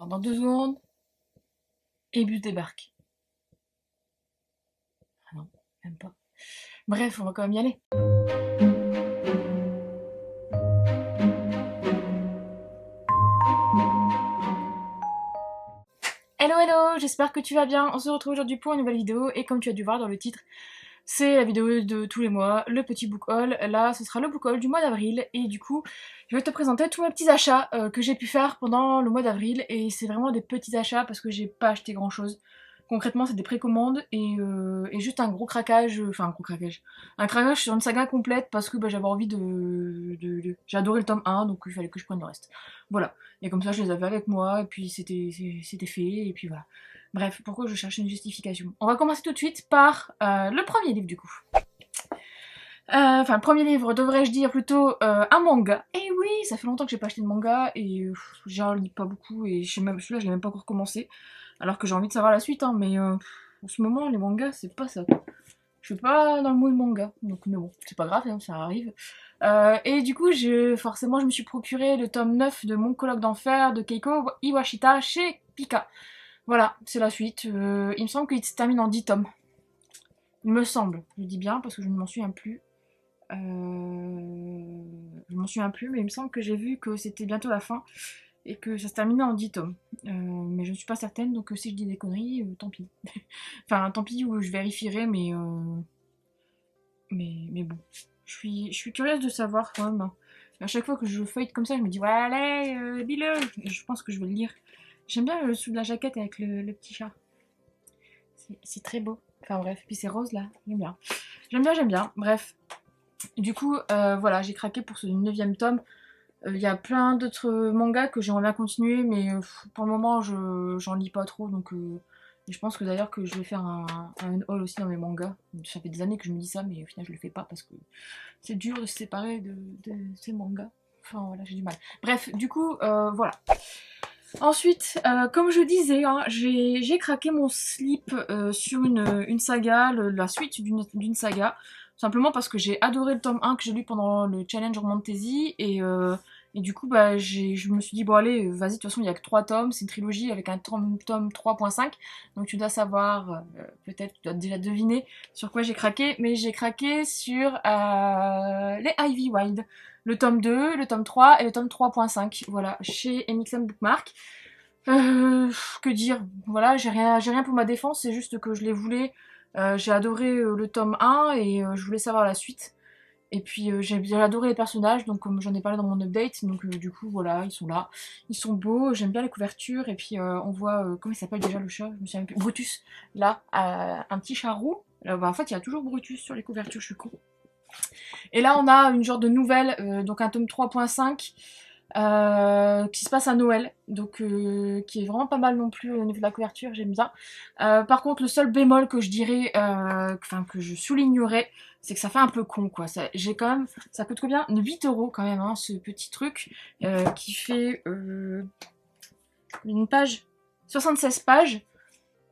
dans 2 secondes, et bus débarque. Ah non, même pas. Bref, on va quand même y aller. Hello hello, j'espère que tu vas bien. On se retrouve aujourd'hui pour une nouvelle vidéo et comme tu as dû voir dans le titre, c'est la vidéo de tous les mois, le petit book haul. Là, ce sera le book haul du mois d'avril et du coup, je vais te présenter tous mes petits achats que j'ai pu faire pendant le mois d'avril et c'est vraiment des petits achats parce que j'ai pas acheté grand chose. Concrètement, c'est des précommandes et juste un gros craquage, enfin un gros craquage, un craquage sur une saga complète parce que j'avais envie j'ai adoré le tome 1 donc il fallait que je prenne le reste. Voilà, et comme ça je les avais avec moi et puis c'était fait et puis voilà. Bref, pourquoi je cherche une justification. On va commencer tout de suite par le premier livre du coup. Enfin, le premier livre, devrais-je dire plutôt un manga. Et oui, ça fait longtemps que j'ai pas acheté de manga et j'en lis pas beaucoup et celui-là, je l'ai même pas encore commencé. Alors que j'ai envie de savoir la suite, hein, mais en ce moment, les mangas, c'est pas ça. Je suis pas dans le mood manga, donc mais bon, c'est pas grave, hein, ça arrive. Et du coup, forcément, je me suis procuré le tome 9 de Mon colloque d'enfer de Keiko Iwashita chez Pika. Voilà, c'est la suite. Il me semble qu'il se termine en 10 tomes. Il me semble, je dis bien parce que je ne m'en souviens plus. Je m'en souviens plus, mais il me semble que j'ai vu que c'était bientôt la fin et que ça se terminait en 10 tomes. Mais je ne suis pas certaine, donc si je dis des conneries, tant pis. Enfin, tant pis, ou je vérifierai, mais bon. Je suis curieuse de savoir quand même. À chaque fois que je feuillete comme ça, je me dis, ouais, allez, lis-le. Et je pense que je vais le lire. J'aime bien le sous de la jaquette avec le petit chat. C'est très beau. Enfin bref, puis c'est rose là, j'aime bien. J'aime bien, bref. Du coup, voilà, j'ai craqué pour ce 9e tome. Il y a plein d'autres mangas que j'aimerais bien continuer, mais pour le moment, j'en lis pas trop, donc et je pense que d'ailleurs que je vais faire un haul aussi dans mes mangas. Ça fait des années que je me dis ça, mais au final, je le fais pas parce que c'est dur de se séparer de ces mangas. Enfin, voilà, j'ai du mal. Bref, du coup, voilà. Ensuite, comme je disais, hein, j'ai craqué mon slip sur une saga, la suite d'une saga, simplement parce que j'ai adoré le tome 1 que j'ai lu pendant le challenge Romantasy, et du coup, je me suis dit, bon allez, vas-y, de toute façon, il n'y a que 3 tomes, c'est une trilogie avec un tome 3.5, donc tu dois savoir, peut-être, tu dois déjà deviner sur quoi j'ai craqué, mais j'ai craqué sur les Ivy Wild. Le tome 2, le tome 3 et le tome 3.5, voilà, chez MXM Bookmark. Que dire, voilà, j'ai rien pour ma défense, c'est juste que je les voulais. J'ai adoré le tome 1 et je voulais savoir la suite. Et puis j'ai bien adoré les personnages, donc comme j'en ai parlé dans mon update, donc du coup voilà, ils sont là, ils sont beaux, j'aime bien les couvertures, et puis on voit, comment il s'appelle déjà le chat, je me souviens plus, Brutus, là, un petit chat roux. En fait il y a toujours Brutus sur les couvertures, je suis con. Et là, on a une genre de nouvelle, donc un tome 3.5 qui se passe à Noël, donc qui est vraiment pas mal non plus au niveau de la couverture, j'aime bien. Par contre, le seul bémol que je dirais, enfin que je soulignerais, c'est que ça fait un peu con quoi. J'ai quand même, ça coûte combien 8 € quand même, hein, ce petit truc qui fait une page, 76 pages.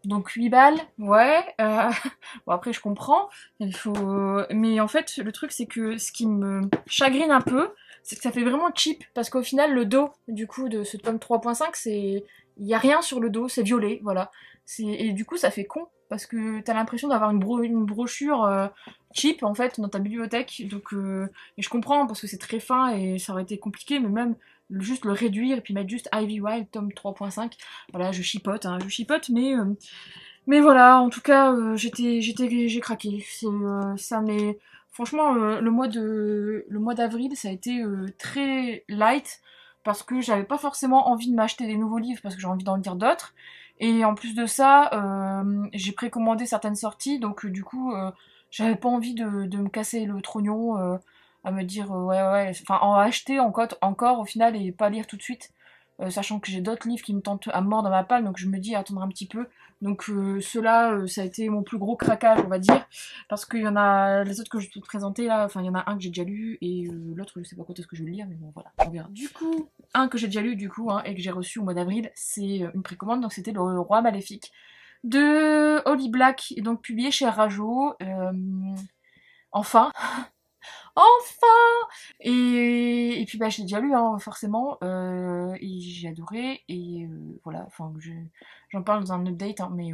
Donc 8 balles, ouais. Bon après je comprends, il faut. Mais en fait le truc c'est que ce qui me chagrine un peu, c'est que ça fait vraiment cheap parce qu'au final le dos du coup de ce tome 3.5 c'est, il y a rien sur le dos, c'est violet, voilà. Et du coup ça fait con parce que t'as l'impression d'avoir une brochure cheap en fait dans ta bibliothèque. Donc et je comprends parce que c'est très fin et ça aurait été compliqué, mais même juste le réduire et puis mettre juste Ivy Wild tome 3.5. Voilà, je chipote, hein, mais voilà, en tout cas, j'ai craqué. Ça m'est, franchement, le mois d'avril, ça a été très light parce que j'avais pas forcément envie de m'acheter des nouveaux livres parce que j'ai envie d'en lire d'autres. Et en plus de ça, j'ai précommandé certaines sorties, donc du coup, j'avais pas envie de me casser le trognon à me dire ouais, enfin en acheter encore au final et pas lire tout de suite. Sachant que j'ai d'autres livres qui me tentent à mort dans ma palle, donc je me dis attendre un petit peu. Donc ceux-là, ça a été mon plus gros craquage, on va dire, parce qu'il y en a les autres que je vais te présenter là, enfin il y en a un que j'ai déjà lu et l'autre je sais pas quand est-ce que je vais le lire, mais bon voilà, on verra. Du coup, un que j'ai déjà lu du coup hein, et que j'ai reçu au mois d'avril, c'est une précommande, donc c'était Le Roi Maléfique de Holly Black, et donc publié chez Rajo. Enfin, Enfin! Et puis bah je l'ai déjà lu hein, forcément, et j'ai adoré, et voilà, enfin j'en parle dans un update, hein, mais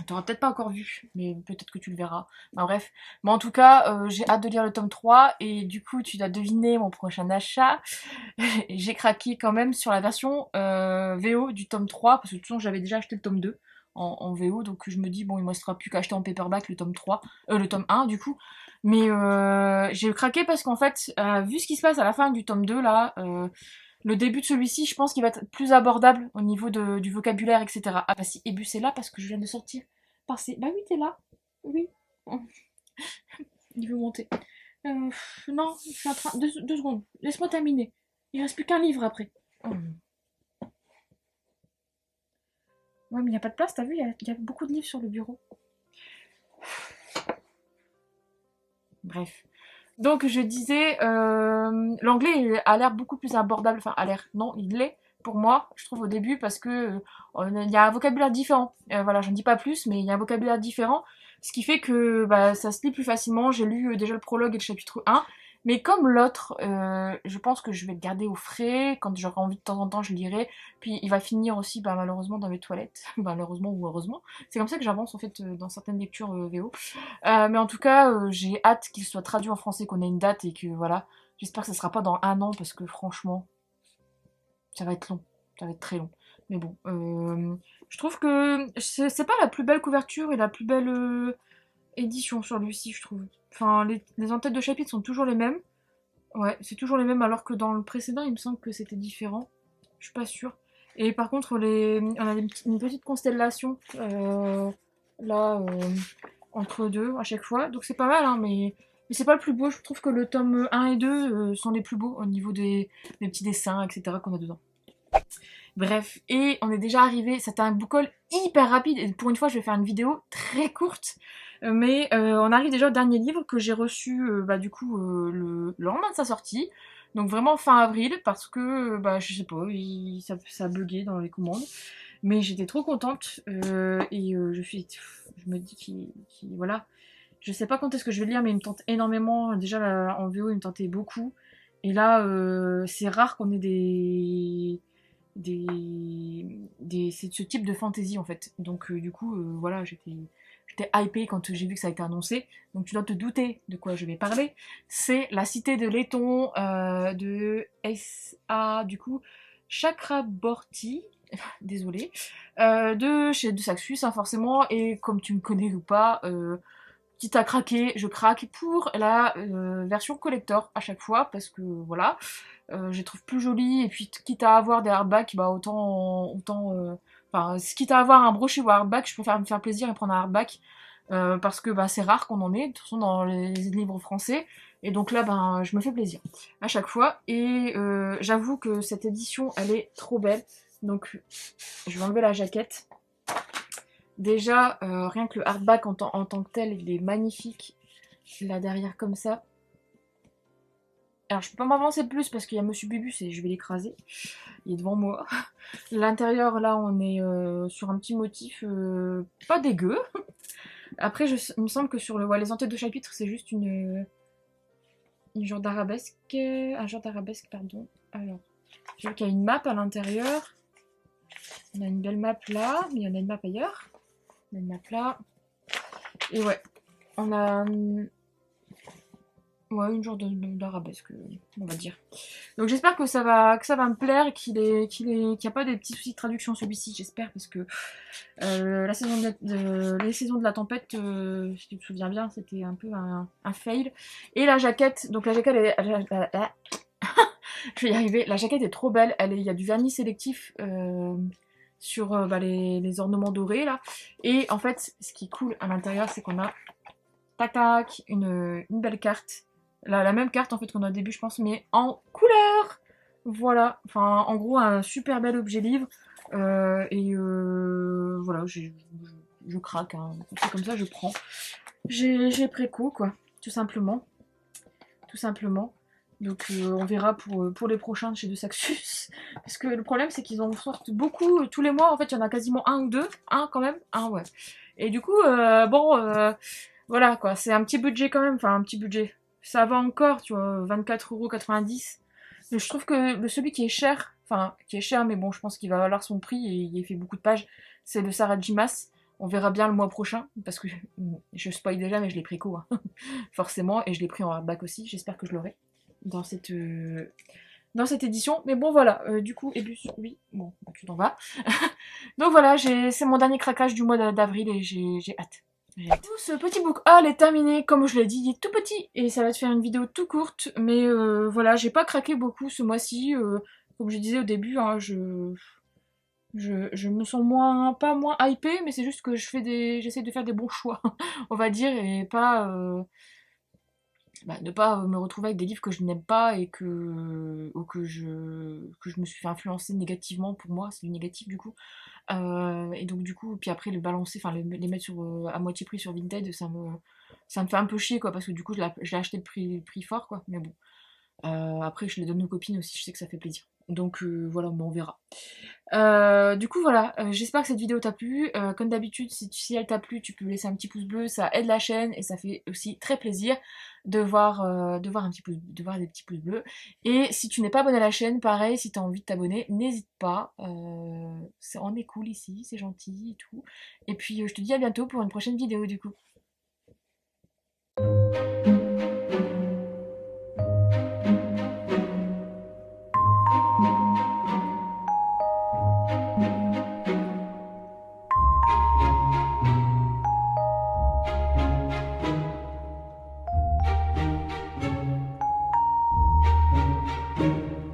t'auras peut-être pas encore vu, mais peut-être que tu le verras. Enfin, bref. Mais en tout cas, j'ai hâte de lire le tome 3, et du coup, tu dois deviner mon prochain achat. J'ai craqué quand même sur la version VO du tome 3, parce que de toute façon, j'avais déjà acheté le tome 2 en VO, donc je me dis, bon, il ne me restera plus qu'à acheter en paperback le tome 3, le tome 1 du coup. Mais j'ai craqué parce qu'en fait, vu ce qui se passe à la fin du tome 2, là, le début de celui-ci, je pense qu'il va être plus abordable au niveau du vocabulaire, etc. Ah bah si, Ebus est là parce que je viens de sortir. Bah oui, t'es là. Oui. Il veut monter. Non, je suis en train... Deux secondes. Laisse-moi terminer. Il reste plus qu'un livre après. Ouais, mais il n'y a pas de place, t'as vu, il y a beaucoup de livres sur le bureau. Bref. Donc je disais, l'anglais a l'air beaucoup plus abordable, enfin a l'air, non, il l'est pour moi, je trouve au début, parce que il y a un vocabulaire différent. Voilà, j'en dis pas plus, mais il y a un vocabulaire différent, ce qui fait que bah, ça se lit plus facilement. J'ai lu déjà le prologue et le chapitre 1, mais comme l'autre, je pense que je vais le garder au frais, quand j'aurai envie de temps en temps je lirai, puis il va finir aussi bah, malheureusement dans mes toilettes, malheureusement ou heureusement. C'est comme ça que j'avance en fait dans certaines lectures VO. Mais en tout cas, j'ai hâte qu'il soit traduit en français, qu'on ait une date et que voilà. J'espère que ça sera pas dans un an parce que franchement, ça va être long. Ça va être très long. Mais bon, je trouve que c'est pas la plus belle couverture et la plus belle édition sur lui-ci, je trouve. Enfin, les en-têtes de chapitre sont toujours les mêmes. Ouais, c'est toujours les mêmes alors que dans le précédent, il me semble que c'était différent. Je suis pas sûre. Et par contre, on a une petite constellation là entre deux à chaque fois. Donc c'est pas mal, hein, mais c'est pas le plus beau. Je trouve que le tome 1 et 2 sont les plus beaux au niveau des petits dessins, etc. qu'on a dedans. Bref, et on est déjà arrivé, c'était un book haul hyper rapide, et pour une fois je vais faire une vidéo très courte, mais on arrive déjà au dernier livre que j'ai reçu bah, du coup le lendemain de sa sortie, donc vraiment fin avril, parce que bah, je sais pas, ça a bugué dans les commandes, mais j'étais trop contente, et je me dis voilà, je sais pas quand est-ce que je vais le lire, mais il me tente énormément, déjà en VO il me tentait beaucoup, et là c'est rare qu'on ait c'est ce type de fantasy en fait. Donc du coup, voilà, j'étais hypée quand j'ai vu que ça a été annoncé. Donc tu dois te douter de quoi je vais parler. C'est La Cité de Laiton de S.A. du coup Chakraborty. Désolée. De Saxus, hein, forcément. Et comme tu me connais ou pas, quitte à craquer, je craque pour la version collector à chaque fois parce que voilà, je les trouve plus jolies et puis quitte à avoir des hardbacks, bah enfin quitte à avoir un brochet ou un hardback, je préfère me faire plaisir et prendre un hardback parce que bah, c'est rare qu'on en ait, de toute façon dans les livres français. Et donc là, ben, je me fais plaisir à chaque fois. Et j'avoue que cette édition, elle est trop belle. Donc, je vais enlever la jaquette. Déjà, rien que le hardback en tant que tel, il est magnifique. Là derrière comme ça. Alors je peux pas m'avancer plus parce qu'il y a Monsieur Bibus et je vais l'écraser. Il est devant moi. L'intérieur là on est sur un petit motif pas dégueu. Après il me semble que sur les entêtes de chapitre c'est juste une genre d'arabesque. Un genre d'arabesque pardon. Alors, je vois qu'il y a une map à l'intérieur. On a une belle map là, mais il y en a une map ailleurs. On a une map là. Et ouais, on a ouais, une genre d'arabesque, on va dire. Donc j'espère que ça va me plaire, qu'il n'y a pas des petits soucis de traduction celui-ci, j'espère, parce que la saison les saisons de la tempête, si tu te souviens bien, c'était un peu un fail. Et la jaquette, donc la jaquette, je vais y arriver, la jaquette est trop belle, il y a du vernis sélectif sur bah, les ornements dorés là. Et en fait, ce qui est cool à l'intérieur, c'est qu'on a tac tac, une belle carte. La même carte en fait qu'on a au début je pense, mais en couleur. Voilà, enfin en gros un super bel objet livre. Et voilà, je craque, hein. C'est comme ça, je prends. J'ai préco quoi, tout simplement. Tout simplement. Donc on verra pour les prochains de chez De Saxus. Parce que le problème c'est qu'ils en sortent beaucoup tous les mois. En fait il y en a quasiment un ou deux. Un quand même. Un ouais. Et du coup, bon... voilà quoi, c'est un petit budget quand même, enfin un petit budget. ça va encore, tu vois, 24,90 €. Mais je trouve que celui qui est cher, enfin, qui est cher, mais bon, je pense qu'il va valoir son prix et il fait beaucoup de pages, c'est le Sarah J. Maas. On verra bien le mois prochain, parce que je spoil déjà, mais je l'ai pris co, hein, forcément, et je l'ai pris en hardback aussi, j'espère que je l'aurai dans cette édition. Mais bon, voilà, du coup, Ebus, oui, bon, bah, tu t'en vas. Donc voilà, c'est mon dernier craquage du mois d'avril et j'ai hâte. Ce petit book haul est terminé, comme je l'ai dit, il est tout petit et ça va te faire une vidéo tout courte, mais voilà, j'ai pas craqué beaucoup ce mois-ci, comme je disais au début, hein, je me sens pas moins hypée, mais c'est juste que j'essaie de faire des bons choix, on va dire, et pas, ne pas me retrouver avec des livres que je n'aime pas et ou que je me suis fait influencer négativement pour moi, c'est du négatif du coup. Et donc du coup, puis après le balancer, enfin les mettre à moitié prix sur Vinted, ça me fait un peu chier quoi, parce que du coup je l'ai acheté le prix fort quoi, mais bon. Après je les donne aux copines aussi, je sais que ça fait plaisir. Donc voilà, bon, on verra. Du coup voilà, j'espère que cette vidéo t'a plu. Comme d'habitude, si elle t'a plu, tu peux laisser un petit pouce bleu, ça aide la chaîne et ça fait aussi très plaisir de voir de voir des petits pouces bleus. Et si tu n'es pas abonné à la chaîne, pareil, si tu as envie de t'abonner, n'hésite pas. On est cool ici, c'est gentil et tout. Et puis je te dis à bientôt pour une prochaine vidéo du coup.